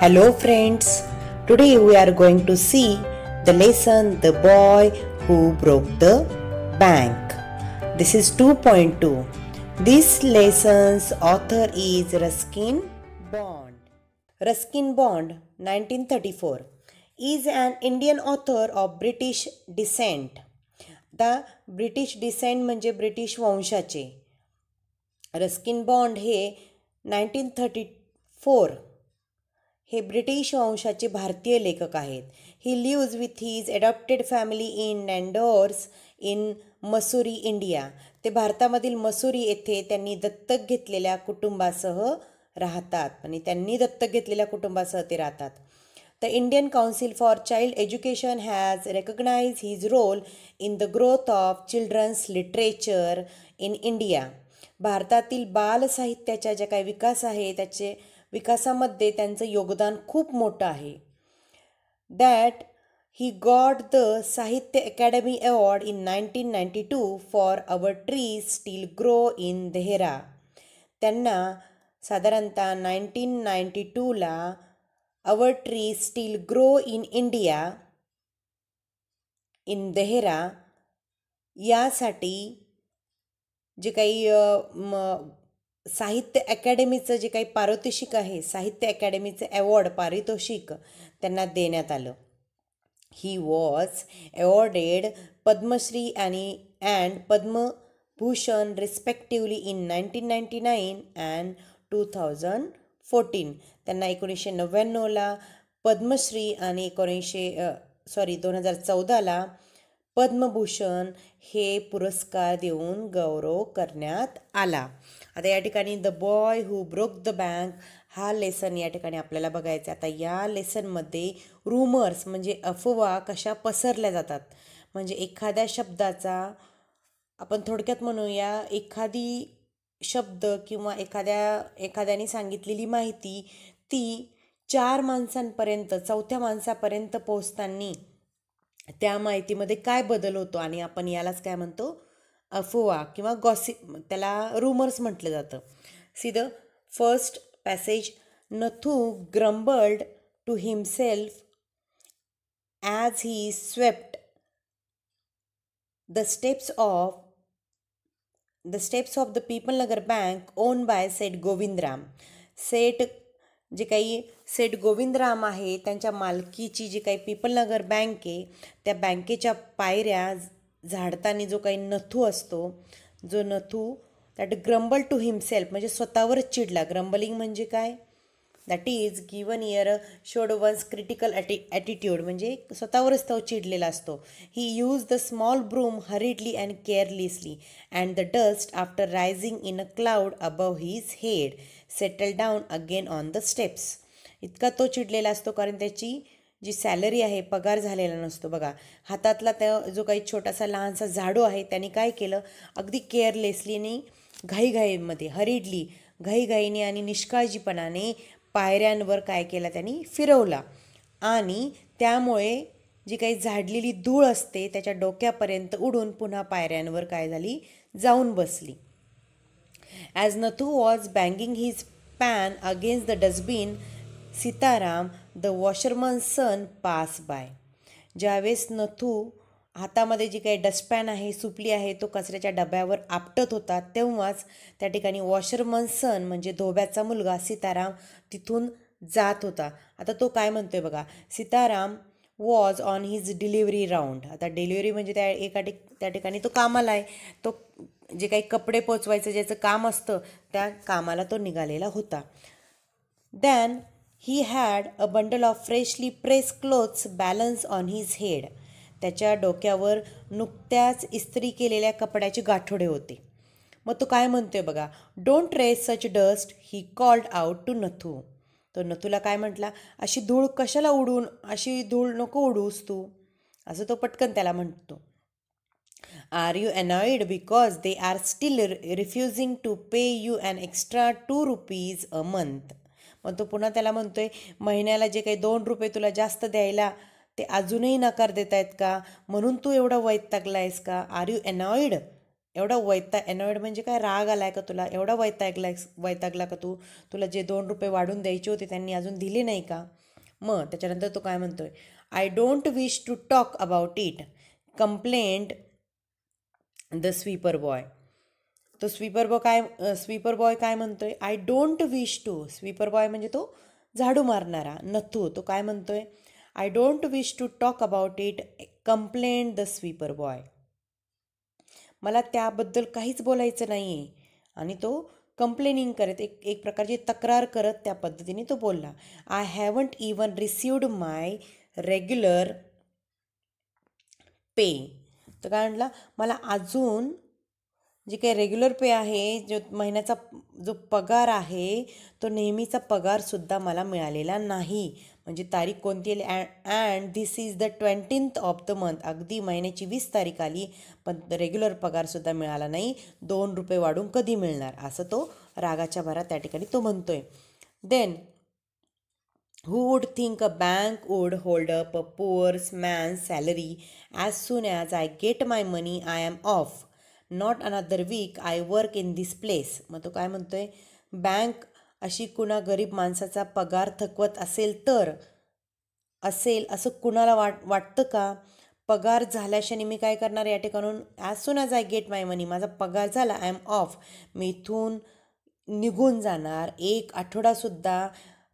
Hello friends, today we are going to see the lesson The Boy Who Broke the Bank. This is 2.2. This lesson's author is Ruskin Bond. Ruskin Bond, 1934, is an Indian author of British descent. The British descent म्हणजे British वंशाचे. Ruskin Bond हे 1934 हे British वंशाचे भारतीय लेखक आहेत. He lives with his adopted family in Landour in Mussoorie India. ते भारतामधील मसुरी येथे त्यांनी दत्तक घेतलेल्या कुटुंबासह राहतात आणि त्यांनी दत्तक घेतलेल्या कुटुंबासह ते राहतात. The Indian Council for Child Education has recognized his role in the growth of children's literature in India. भारतातील बाल साहित्याच्या ज्या काही विकास आहे त्याचे विकासामध्ये त्यांचं योगदान खूप मोठं आहे. That he got the Sahitya Academy Award in 1992 for Our Trees Still Grow in Dehra. त्यांना साधारणतः 1992ला Our Trees Still Grow in India in Dehra यासाठी जे काही साहित्य अकॅडमीचं जे काही पारितोषिक आहे, साहित्य अकॅडमीचं अवॉर्ड पारितोषिक त्यांना देण्यात आलं. He was awarded Padma Shri and Padma Bhushan respectively in 1999 and 2014. त्यांना 1999ला पद्मश्री आणि 2014ला पद्मभूषण हे पुरस्कार देऊन गौरव करण्यात आला. आता या ठिकाणी the boy who broke the bank हा लेसन या ठिकाणी आपल्याला बघायचा. आता या लेसनमध्ये रूमर्स म्हणजे अफवा कशा पसरल्या जातात, म्हणजे एखाद्या शब्दाचा आपण थोडक्यात म्हणूया एखादी शब्द किंवा एखाद्याने सांगितलेली माहिती ती 4 माणसांपर्यंत, 4थ्या माणसापर्यंत पोहोचताना त्या माहितीमध्ये काय बदल होतो आणि आपण यालाच काय म्हणतो, अफवा किंवा गॉसिप, त्याला रूमर्स म्हटलं जातं. See the first passage. Nathu grumbled to himself as he swept the steps of the Peepalnagar bank own by Seth Govindram. Seth Govindram आहे त्यांच्या मालकीची जी काही पीपलनगर बँक आहे त्या बँकेच्या पायऱ्या झाडताना जो काही नथू असतो, जो Nathu that grumble to himself म्हणजे स्वतःवरच चिडला. ग्रम्बलिंग म्हणजे काय, that is given ear showed one's critical attitude म्हणजे स्वतःवरच तो चिडलेला असतो. He use the small broom hurriedly and carelessly and the dust after rising in a cloud above his head settle down again on the steps. इतका तो चिडलेला असतो कारण त्याची जी सॅलरी आहे, पगार झालेला नसतो. बघा, हातातला त्या जो काही छोटासा लहानसा झाडू आहे त्याने काय केलं, अगदी केअरलेसलीने घाईघाईमध्ये हरिडली घाईघाईने आणि निष्काळजीपणाने पायऱ्यांवर काय केला त्यांनी फिरवला आणि त्यामुळे जी काही झाडलेली धूळ असते त्याच्या डोक्यापर्यंत उडून पुन्हा पायऱ्यांवर काय झाली, जाऊन बसली. As Nathu was banging his pan against the dustbin Sitaram the washerman's son pass by. ज्यावेळेस नथू हातामध्ये जी काही डस्टपॅन आहे, सुपली आहे, तो कचऱ्याच्या डब्यावर आपटत होता तेव्हाच त्या ठिकाणी वॉशरमन्स सन म्हणजे धोब्याचा मुलगा सीताराम तिथून जात होता. आता तो काय म्हणतोय बघा, Sitaram was on his delivery round. आता डिलिव्हरी म्हणजे त्या ठिकाणी तो कामाला आहे, तो जे काही कपडे पोचवायचं ज्याचं काम असतं त्या कामाला तो निघालेला होता. Than he had a bundle of freshly press clothes balance on his head. त्याच्या डोक्यावर नुकत्याच इस्त्री केलेल्या कपड्याचे गाठोडे होते. मग तो काय म्हणतोय बघा, don't raise such dust he called out to Nathu. तो नथूला काय म्हटला, अशी धूळ कशाला उडून, अशी धूळ नको उडूस तू, असं तो पटकन त्याला म्हणतो. Are you annoyed because they are still refusing to pay you an extra ₹2 a month. मग तो पुन्हा त्याला म्हणतोय, महिन्याला जे काही ₹2 तुला जास्त द्यायला ते अजूनही नकार देत आहेत का, म्हणून तू एवढा वैतागला आहेस का. आर यू अनॉइड एवढा एनॉइड म्हणजे काय, राग आलाय का तुला, एवढा वैतागला का तुला जे 2 रुपये वाढून द्यायचे होते त्यांनी अजून दिले नाही का. मग त्याच्यानंतर तो काय म्हणतोय, I don't wish to talk about it, complained the sweeper boy. तो स्वीपर बॉय काय म्हणतोय, I don't wish to, sweeper boy म्हणजे तो झाडू मारणारा नथू, तो काय म्हणतोय, I don't wish to talk about it, complained the sweeper boy. मला त्याबद्दल काहीच बोलायचं नाही आहे. आणि तो कंप्लेनिंग करत, एक प्रकारची तक्रार करत त्या पद्धतीने तो बोलला. I haven't even received my regular pay. तर काय म्हटलं, मला अजून जे काही रेग्युलर पे आहे, जो महिन्याचा जो पगार आहे, तो नेहमीचा पगारसुद्धा मला मिळालेला नाही. म्हणजे तारीख कोणती आली, and this is the 20th of the month, अगदी महिन्याची 20 तारीख आली पण रेग्युलर पगारसुद्धा मिळाला नाही, 2 रुपये वाढून कधी मिळणार, असं तो रागाच्या भरात त्या ठिकाणी तो म्हणतोय. Then who would think a bank would hold up a poor man's salary? As soon as I get my money, I am off. Not another week I work in this place. मग तो काय म्हणतोय, bank अशी कुणा गरीब माणसाचा पगार थकवत असेल असं कुणाला वाटतं का. पगार झाल्याशाने मी काय करणार या ठिकाणून, as soon as I get my money, माझा पगार झाला, आय एम ऑफ, मी इथून निघून जाणार, 1 आठवडासुद्धा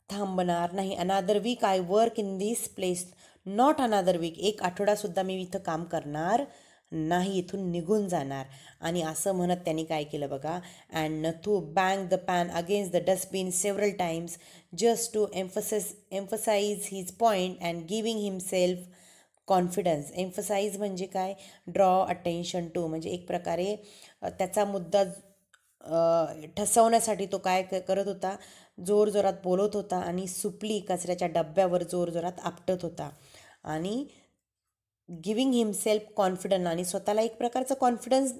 थांबणार नाही. अनादर week I work in this place, not अनादर वीक, 1 आठवडासुद्धा मी इथं काम करणार नाही, इथून निघून जाणार. आणि असं म्हणत त्यांनी काय केलं बघा, and Nathu bang the pan against the dustbin several times just to emphasise his point and giving himself confidence. Emphasise म्हणजे काय, ड्रॉ अटेन्शन टू, म्हणजे एक प्रकारे त्याचा मुद्दा ठसवण्यासाठी तो काय करत होता, जोरजोरात बोलत होता आणि सुपली कचऱ्याच्या डब्यावर जोरजोरात आपटत होता. आणि गिविंग हिमसेल्फ कॉन्फिडन्स, आणि स्वतःला एक प्रकारचा कॉन्फिडन्स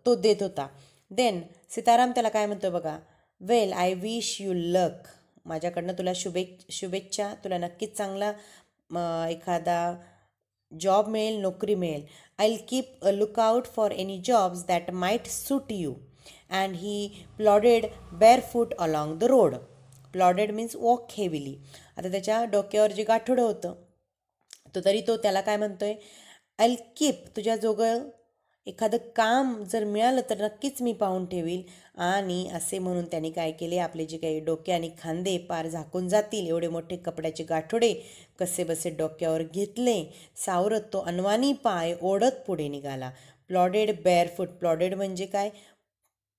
तो देत होता. देन सीताराम त्याला काय म्हणतो बघा, वेल आय विश यू लक, माझ्याकडनं तुला शुभेच्छा, तुला नक्कीच चांगला एखादा जॉब मिळेल, नोकरी मिळेल. I will keep a lookout for any jobs that might suit you. And he plodded barefoot along the road. Plodded means walk heavily. आता त्याच्या डोक्यावर जे गाठोडं होतं, तरी तो त्याला काय म्हणतोय, आय विल कीप, तुझ्याजोगं एखादं काम जर मिळालं तर नक्कीच मी पाहून ठेवील. आणि असे म्हणून त्यांनी काय केले, आपले जे काही डोके आणि खांदे पार झाकून जातील एवढे मोठे कपड्याचे गाठोडे कसे बसे डोक्यावर घेतले, सावरत तो अनवाणी पाय ओढत पुढे निघाला. प्लॉडेड बेअरफूट, प्लॉडेड म्हणजे काय,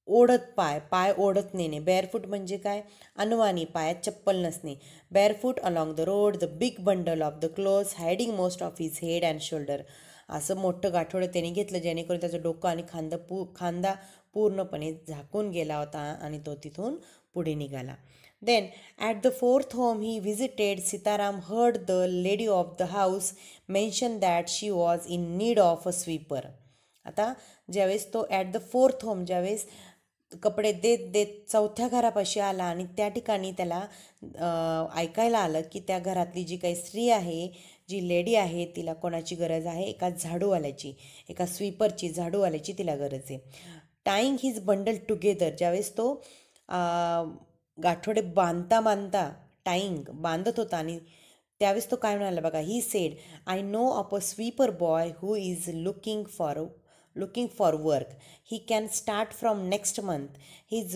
ओढत पाय ओढत नेणे. बेअरफूट म्हणजे काय, अनवाणी, पायात चप्पल नसणे. Barefoot along the road, the big bundle of the clothes hiding most of his head and shoulder. असं मोठं गाठोडं त्याने घेतलं जेणेकरून त्याचं डोकं आणि खांदा पूर्णपणे झाकून गेला होता आणि तो तिथून पुढे निघाला. Then at the 4th home he visited, Sitaram heard the lady of the house mention that she was in need of a sweeper. आता ज्यावेळेस तो ॲट द 4th होम, ज्यावेळेस कपडे देत देत 4थ्या घरापाशी आला आणि त्या ठिकाणी त्याला ऐकायला आलं की त्या घरातली जी काही स्त्री आहे, जी लेडी आहे, तिला कोणाची गरज आहे, एका झाडूवाल्याची, एका स्वीपरची, झाडूवाल्याची तिला गरज आहे. टाईंग हिज बंडल टुगेदर, ज्यावेळेस तो गाठोडे बांधता टाईंग बांधत होता आणि त्यावेळेस तो काय म्हणाला बघा, he said, I know of a sweeper boy who is looking for work. He can start from next month. He's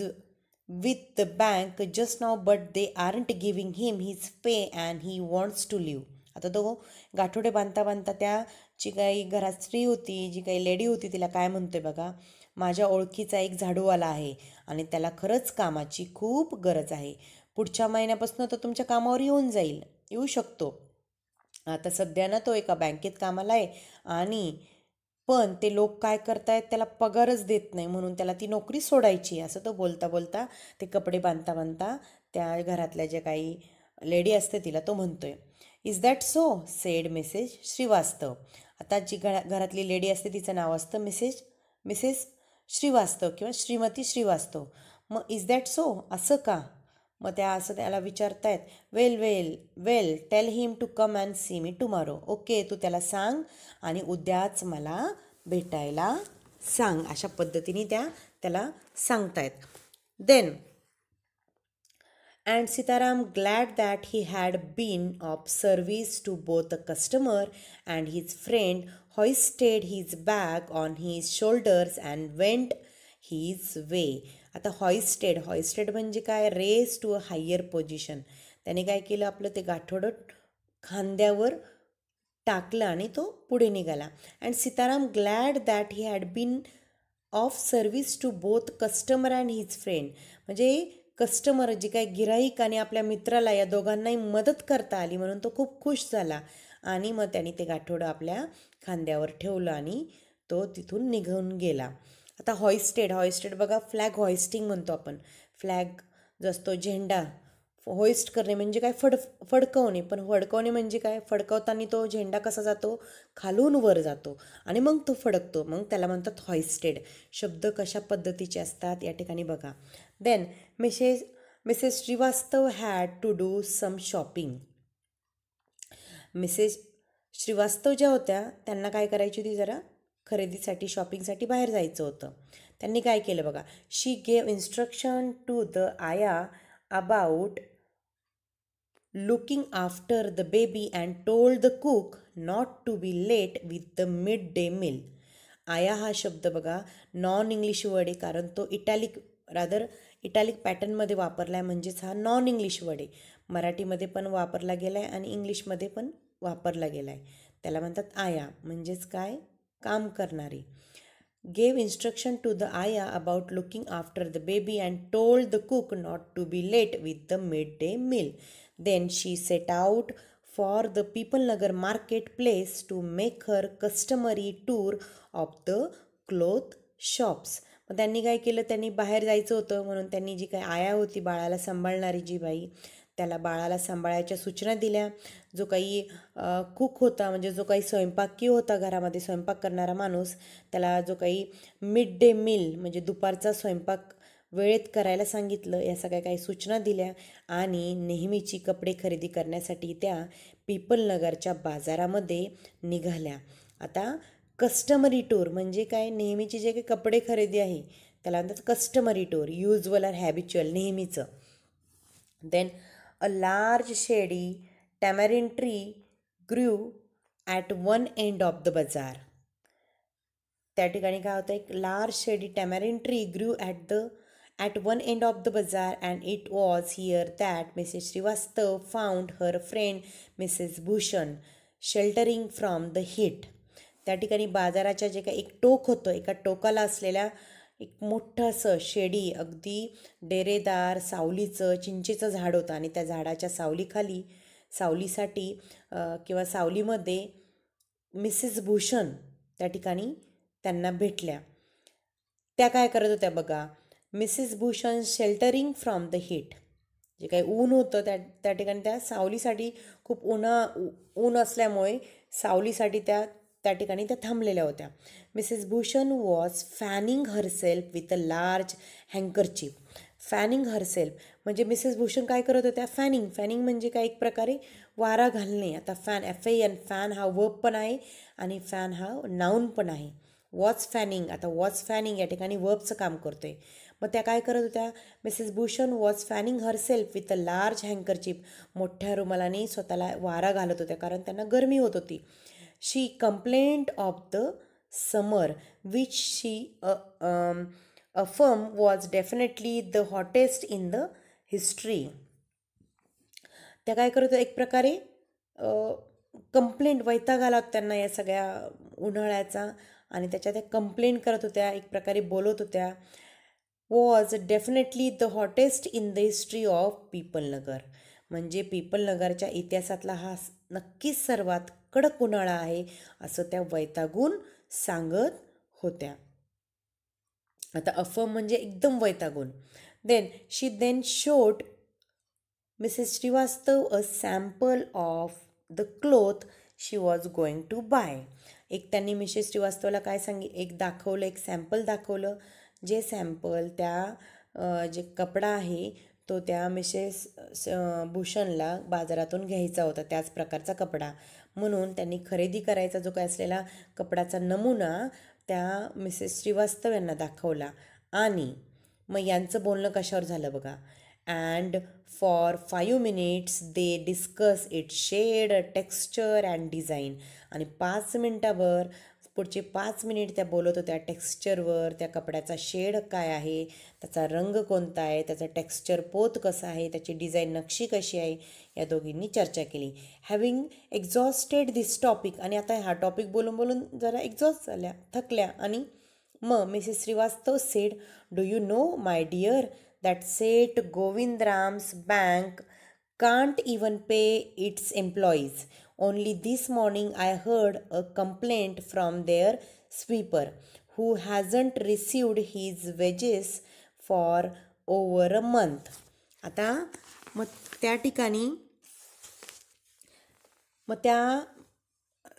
with the bank just now, but they aren't giving him his pay and he wants to leave. आता तो गाठोडे बांधता त्या जी काही घरात स्त्री होती, जी काही lady होती, तिला काय म्हणतोय बघा, माझ्या ओळखीचा एक झाडूवाला आहे आणि त्याला खरंच कामाची खूप गरज आहे. पुढच्या महिन्यापासून तो तुमच्या कामावर येऊ शकतो. आता सध्या ना तो एका बँकेत कामाला आहे आणि पण ते लोक काय करतायत, त्याला पगारच देत नाही, म्हणून त्याला ती नोकरी सोडायची. असं तो बोलता ते कपडे बांधता त्या घरातल्या ज्या काही लेडी असते तिला तो म्हणतोय. Is that so, said Mrs Shrivastava. आता जी घरातली लेडी असते तिचं नाव असतं मिसेस श्रीवास्तव किंवा श्रीमती श्रीवास्तव. मग इज दॅट सो, असं का. मग असं त्याला विचारतायत. Well tell him to come and see me tomorrow. Okay, तू त्याला सांग आणि उद्याच मला भेटायला सांग, अशा पद्धतीने त्याला सांगतायत. Then and Sitaram, glad that he had been of service to both the customer and his friend, hoisted his bag on his shoulders and went his way. आता hoisted म्हणजे काय, raise to a higher position. त्याने काय केलं, आपलं ते गाठोडं खांद्यावर टाकलं आणि तो पुढे निघाला. And Sitaram glad that he had been of service to both customer and his friend. म्हणजे कस्टमर जे काही गिराईक आणि आपल्या मित्राला या दोघांनाही मदत करता आली म्हणून तो खूप खुश झाला. आणि मग त्याने ते गाठोडं आपल्या खांद्यावर ठेवलं आणि तो तिथून निघून गेला. आता हॉइस्टेड बघा, फ्लॅग हॉइस्टिंग म्हणतो आपण. फ्लॅग जो असतो, झेंडा होइस्ट करणे म्हणजे काय, फडकवणे. पण फडकवणे म्हणजे काय, फडकवताना तो झेंडा कसा जातो, खालून वर जातो आणि मग तो फडकतो, मग त्याला म्हणतात हॉइस्टेड. शब्द कशा पद्धतीचे असतात या ठिकाणी बघा. Then Mrs Shrivastava had to do some shopping. Mrs Shrivastava ज्या होत्या त्यांना काय करायची होती, जरा खरेदीसाठी शॉपिंगसाठी बाहेर जायचं होतं. त्यांनी काय केलं बघा, शी गेव इन्स्ट्रक्शन टू द आया about looking after the baby and told the cook not to be late with the midday meal. आया हा शब्द बघा नॉन इंग्लिश वर्ड आहे, कारण तो इटॅलिक पॅटर्नमध्ये वापरला आहे, म्हणजेच हा नॉन इंग्लिश वर्ड आहे. मराठीमध्ये पण वापरला गेला आहे आणि इंग्लिशमध्ये पण वापरला गेला आहे. त्याला म्हणतात आया, म्हणजेच काय, काम करणारी. gave instruction to the ayah about looking after the baby and told the cook not to be late with the midday meal. Then she set out for the People Nagar marketplace to make her customary tour of the cloth shops. मग त्यांनी काय केलं, त्यांनी बाहेर जायचं होतं म्हणून त्यांनी जी काय आया होती, बाळाला सांभाळणारी जी बाई, त्याला बाळाला सांभाळायच्या सूचना दिल्या. जो काही कुक होता, म्हणजे जो काही स्वयंपाकी होता, घरामध्ये स्वयंपाक करणारा माणूस, त्याला जो काही मिड डे मील म्हणजे दुपारचा स्वयंपाक वेळेत करायला सांगितलं. या सगळ्या काही सूचना दिल्या आणि नेहमीची कपडे खरेदी करण्यासाठी त्या पीपलनगरच्या बाजारामध्ये निघाल्या. आता कस्टमरी टूर म्हणजे काय, नेहमीची जे काही कपडे खरेदी आहे त्याला म्हणतात customary tour, usual or habitual, नेहमीचं. Then a large shady tamarind tree grew at one end of the bazaar. त्या ठिकाणी काय होतं, एक large shady tamarind tree grew at one end of the bazaar, and it was here that Mrs. Srivastava found her friend Mrs. Bhushan sheltering from the heat. त्या ठिकाणी बाजाराच्या जे काही एक टोक होतं, एका टोकाला असलेल्या एक मोठं असं शेडी, अगदी डेरेदार सावलीचं चिंचेचं झाड होतं आणि त्या झाडाच्या सावलीसाठी किंवा सावलीमध्ये मिसेस भूषण त्या ठिकाणी त्यांना भेटल्या. त्या काय करत होत्या बघा, Mrs Bhushan sheltering from the heat. जे काही ऊन होतं त्या ठिकाणी त्या सावलीसाठी खूप ऊन असल्यामुळे सावलीसाठी त्या ठिकाणी त्या थांबलेल्या होत्या. Mrs Bhushan was fanning herself with a large handkerchief. Fanning herself म्हणजे मिसेस भूषण काय करत होत्या, फॅनिंग म्हणजे काय, एक प्रकारे वारा घालणे. आता FAN फॅन हा वर्ब पण आहे आणि फॅन हा नाऊन पण आहे. वॉज फॅनिंग, आता वॉज फॅनिंग या ठिकाणी वर्बचं काम करतोय. मग त्या काय करत होत्या, Mrs Bhushan was fanning herself with a large handkerchief. मोठ्या रुमालाने स्वतःला वारा घालत होत्या कारण त्यांना गरमी होत होती. She complaint of the summer which she affirm was definitely the hottest in the history. त्या काय करत होत्या, एक प्रकारे कंप्लेंट, वैताग आला त्यांना या सगळ्या उन्हाळ्याचा आणि त्याच्या त्या कंप्लेंट करत होत्या, एक प्रकारे बोलत होत्या. Was definitely the hottest in the history of Peepalnagar. म्हणजे पीपलनगरच्या इतिहासातला हा नक्कीच सर्वात कडक उन्हाळा आहे असं त्या वैतागून सांगत होत्या. आता अफर्म म्हणजे एकदम वैतागून. She showed Mrs Shrivastava a sample of the cloth she was going to buy. एक त्यांनी मिसेस श्रीवास्तवला काय दाखवलं, एक सॅम्पल दाखवलं. जे सॅम्पल जे कपडा आहे तो त्या मिसेस भूषणला बाजारातून घ्यायचा होता, त्याच प्रकारचा कपडा. म्हणून त्यांनी खरेदी करायचा जो काय असलेला कपड्याचा नमुना त्या मिसेस श्रीवास्तव यांना दाखवला आणि मग यांचं बोलणं कशावर झालं बघा. And for 5 minutes they discuss it shade texture and design. आणि 5 मिनटावर पुढचे 5 मिनिट त्या बोलत होत्या टेक्स्चरवर, त्या कपड्याचा शेड काय आहे, त्याचा रंग कोणता आहे, त्याचा टेक्स्चर पोत कसा आहे, त्याची डिझाईन नक्षी कशी आहे, या दोघींनी चर्चा केली. हॅव्हिंग एक्झॉस्टेड दिस टॉपिक. आणि आता हा टॉपिक बोलून बोलून जरा एक्झॉस्ट झाल्या, थकल्या. आणि मग Mrs Shrivastava said, do you know my dear that Seth Govindram's bank can't even pay its employees. Only this morning I heard a complaint from their sweeper who hasn't received his wages for over a month. आता मग त्या ठिकाणी मग त्या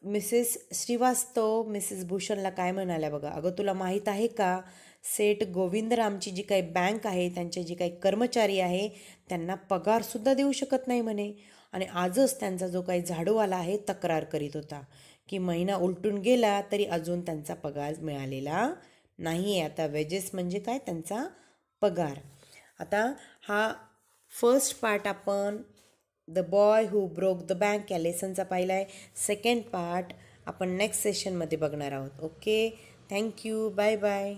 Mrs Srivastava Mrs भूषणला काय म्हणाल्या बघा, अगं तुला माहीत आहे का, सेठ गोविंदरामची जी काही बँक आहे, त्यांचे जे काही कर्मचारी आहे त्यांना पगारसुद्धा देऊ शकत नाही म्हणे. आणि आजच त्यांचा जो काही झाडूवाला आहे तक्रार करीत होता की महिना उलटून गेला तरी अजून त्यांचा पगार मिळालेला नाही आहे. आता वेजेस म्हणजे काय, त्यांचा पगार. आता हा फर्स्ट पार्ट आपण the boy who broke the bank या लेसनचा पाहिला आहे. सेकंड पार्ट आपण नेक्स्ट सेशनमध्ये बघणार आहोत. Okay, thank you, bye bye.